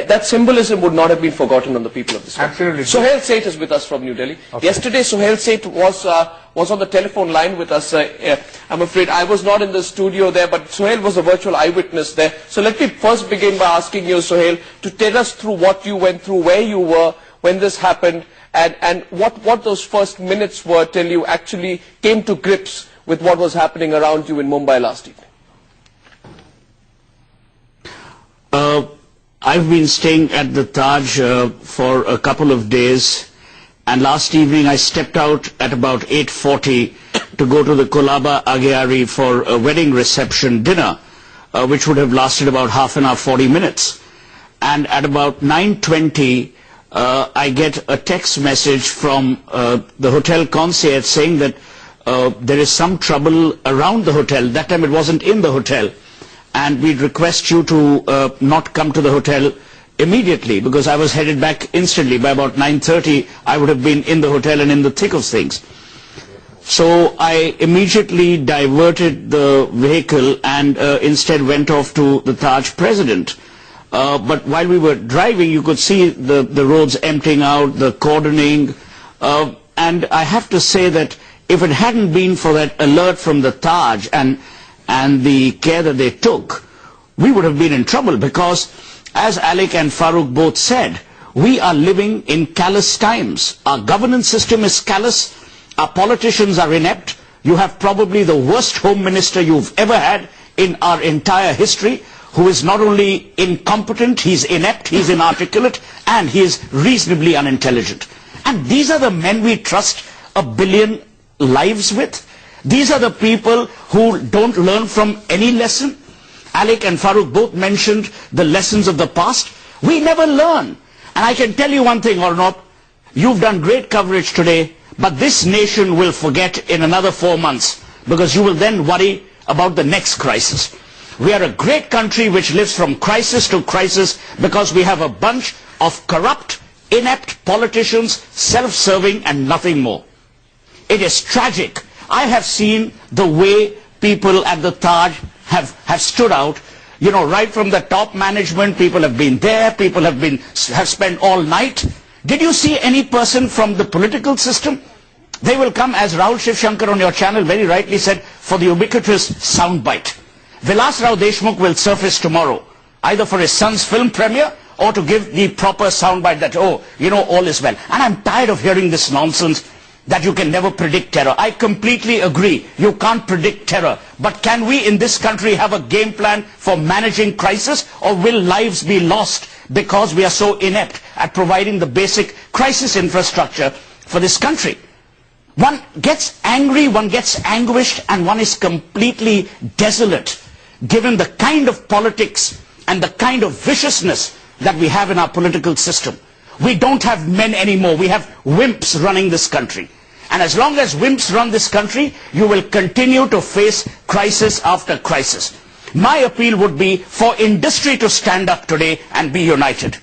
that symbolism would not have been forgotten on the people of this country. Absolutely. Sohail Seth is with us from New Delhi. Okay. Yesterday, Sohail Seth was on the telephone line with us. I'm afraid I was not in the studio there, but Sohail was a virtual eyewitness there. So let me first begin by asking you, Sohail, to tell us through what you went through, where you were when this happened, and what those first minutes were till you actually came to grips with what was happening around you in Mumbai last evening. I've been staying at the Taj for a couple of days, and last evening I stepped out at about 8:40 to go to the Kolaba Aghiari for a wedding reception dinner, which would have lasted about half an hour, 40 minutes. And at about 9:20, I get a text message from the hotel concierge saying that there is some trouble around the hotel. That time it wasn't in the hotel. And we'd request you to not come to the hotel immediately, because I was headed back instantly. By about 9:30, I would have been in the hotel and in the thick of things. So I immediately diverted the vehicle and instead went off to the Taj President. But while we were driving, you could see the roads emptying out, the cordoning. And I have to say that if it hadn't been for that alert from the Taj and the care that they took, we would have been in trouble, because, as Alec and Farooq both said, we are living in callous times. Our governance system is callous, our politicians are inept. You have probably the worst home minister you've ever had in our entire history, who is not only incompetent, he's inept, he's inarticulate, and he is reasonably unintelligent. And these are the men we trust 1 billion lives with? These are the people who don't learn from any lesson? Alec and Farooq both mentioned the lessons of the past. We never learn. And I can tell you one thing, Arnab, you've done great coverage today, but this nation will forget in another 4 months, because you will then worry about the next crisis. We are a great country which lives from crisis to crisis because we have a bunch of corrupt, inept politicians, self-serving and nothing more. It is tragic. I have seen the way people at the Taj have stood out. You know, right from the top management, people have been there, people have spent all night. Did you see any person from the political system? They will come, as Rahul Shivshankar on your channel very rightly said, for the ubiquitous soundbite. Vilas Rao Deshmukh will surface tomorrow, either for his son's film premiere or to give the proper soundbite that, oh, you know, all is well. And I'm tired of hearing this nonsense that you can never predict terror. I completely agree. You can't predict terror. But can we in this country have a game plan for managing crisis, or will lives be lost because we are so inept at providing the basic crisis infrastructure for this country? One gets angry, one gets anguished, and one is completely desolate, given the kind of politics and the kind of viciousness that we have in our political system. We don't have men anymore. We have wimps running this country. And as long as wimps run this country, you will continue to face crisis after crisis. My appeal would be for industry to stand up today and be united.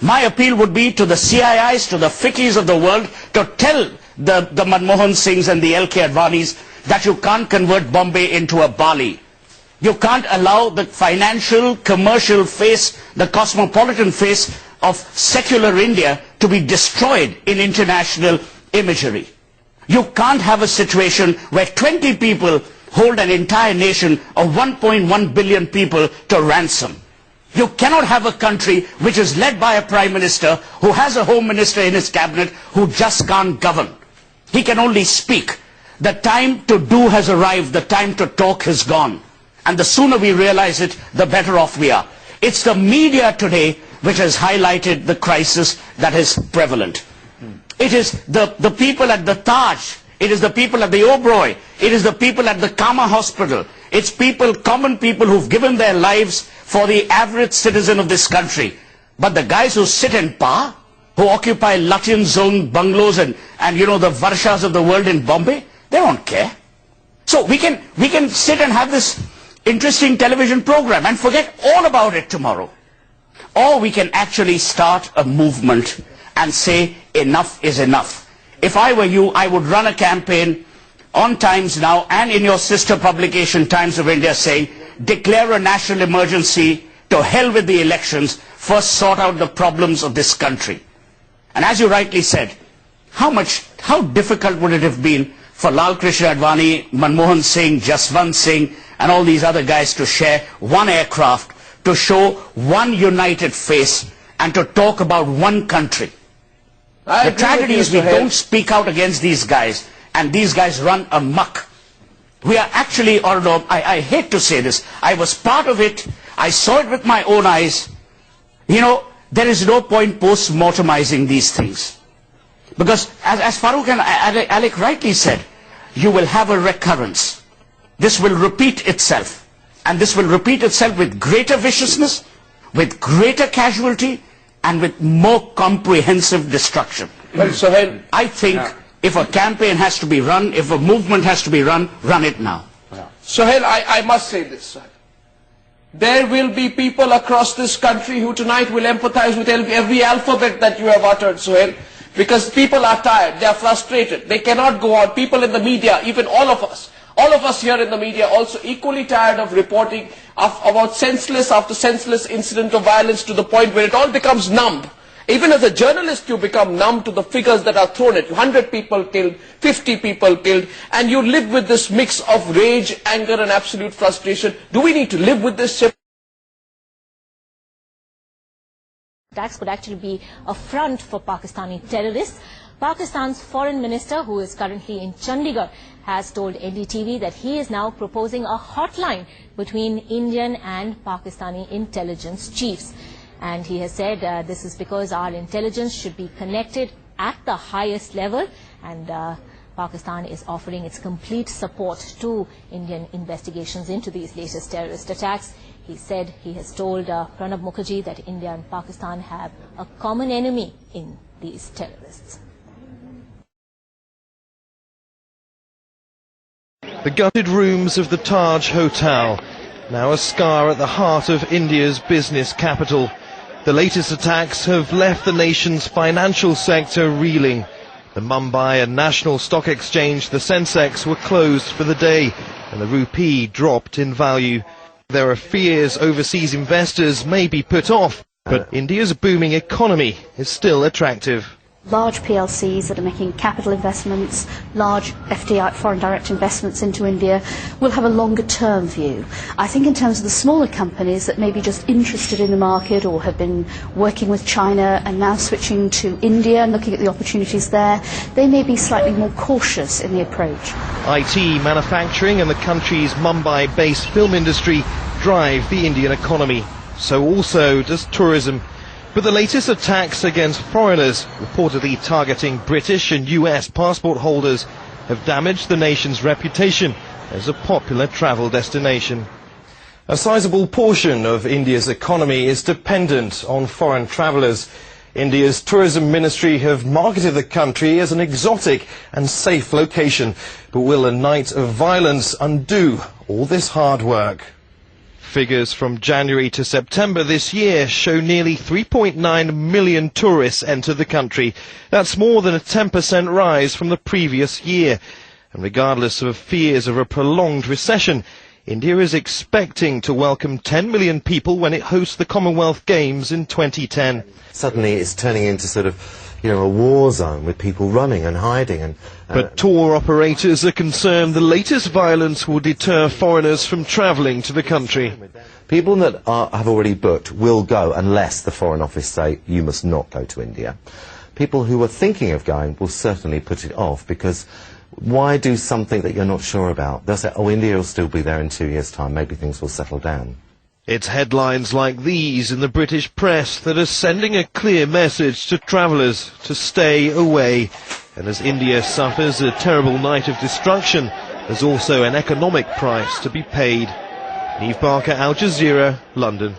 My appeal would be to the CIIs, to the FICCIs of the world, to tell the Manmohan Singhs and the LK Advanis that you can't convert Bombay into a Bali. You can't allow the financial, commercial face, the cosmopolitan face of secular India to be destroyed in international imagery. You can't have a situation where 20 people hold an entire nation of 1.1 billion people to ransom. You cannot have a country which is led by a prime minister who has a home minister in his cabinet who just can't govern. He can only speak. The time to do has arrived, the time to talk has gone. And the sooner we realize it, the better off we are. It's the media today which has highlighted the crisis that is prevalent. It is the people at the Taj, it is the people at the Oberoi, it is the people at the Kama Hospital, it's people, common people who've given their lives for the average citizen of this country. But the guys who sit in power, who occupy Lutyens zone bungalows and you know, the Varshas of the world in Bombay, they don't care. So we can sit and have this interesting television program and forget all about it tomorrow. Or we can actually start a movement and say enough is enough. If I were you, I would run a campaign on Times Now and in your sister publication Times of India saying, declare a national emergency, to hell with the elections, first sort out the problems of this country. And as you rightly said, how difficult would it have been for Lal Krishna Advani, Manmohan Singh, Jaswant Singh, and all these other guys to share one aircraft, to show one united face, and to talk about one country. The tragedy is we don't speak out against these guys, and these guys run amok. We are actually, although I hate to say this, I was part of it, I saw it with my own eyes. You know, there is no point post-mortemizing these things. Because as Farooq and Alec rightly said, you will have a recurrence. This will repeat itself. And this will repeat itself with greater viciousness, with greater casualty, and with more comprehensive destruction. Well, Sohail, I think if a campaign has to be run, if a movement has to be run it now. Sohail, I must say this, sir. There will be people across this country who tonight will empathize with every alphabet that you have uttered, Sohail, because people are tired, they are frustrated, they cannot go on. People in the media, even all of us here in the media, also equally tired of reporting about senseless after senseless incident of violence, to the point where it all becomes numb. Even as a journalist, you become numb to the figures that are thrown at you. 100 people killed, 50 people killed, and you live with this mix of rage, anger, and absolute frustration. Do we need to live with this? Attacks could actually be a front for Pakistani terrorists. Pakistan's foreign minister, who is currently in Chandigarh, has told NDTV that he is now proposing a hotline between Indian and Pakistani intelligence chiefs. And he has said this is because our intelligence should be connected at the highest level, and Pakistan is offering its complete support to Indian investigations into these latest terrorist attacks. He said he has told Pranab Mukherjee that India and Pakistan have a common enemy in these terrorists. The gutted rooms of the Taj Hotel, now a scar at the heart of India's business capital. The latest attacks have left the nation's financial sector reeling. The Mumbai and National Stock Exchange, the Sensex, were closed for the day, and the rupee dropped in value. There are fears overseas investors may be put off, but India's booming economy is still attractive. Large PLCs that are making capital investments, large FDI, foreign direct investments into India, will have a longer term view. I think in terms of the smaller companies that may be just interested in the market or have been working with China and now switching to India and looking at the opportunities there, they may be slightly more cautious in the approach. IT, manufacturing and the country's Mumbai-based film industry drive the Indian economy. So also does tourism. But the latest attacks against foreigners, reportedly targeting British and US passport holders, have damaged the nation's reputation as a popular travel destination. A sizable portion of India's economy is dependent on foreign travellers. India's tourism ministry have marketed the country as an exotic and safe location. But will a night of violence undo all this hard work? Figures from January to September this year show nearly 3.9 million tourists enter the country. That's more than a 10% rise from the previous year. And regardless of fears of a prolonged recession, India is expecting to welcome 10 million people when it hosts the Commonwealth Games in 2010. Suddenly it's turning into sort of, a war zone with people running and hiding. But tour operators are concerned the latest violence will deter foreigners from travelling to the country. People that have already booked will go unless the Foreign Office say you must not go to India. People who are thinking of going will certainly put it off, because why do something that you're not sure about? They'll say, oh, India will still be there in 2 years' time, maybe things will settle down. It's headlines like these in the British press that are sending a clear message to travellers to stay away. And as India suffers a terrible night of destruction, there's also an economic price to be paid. Neve Barker, Al Jazeera, London.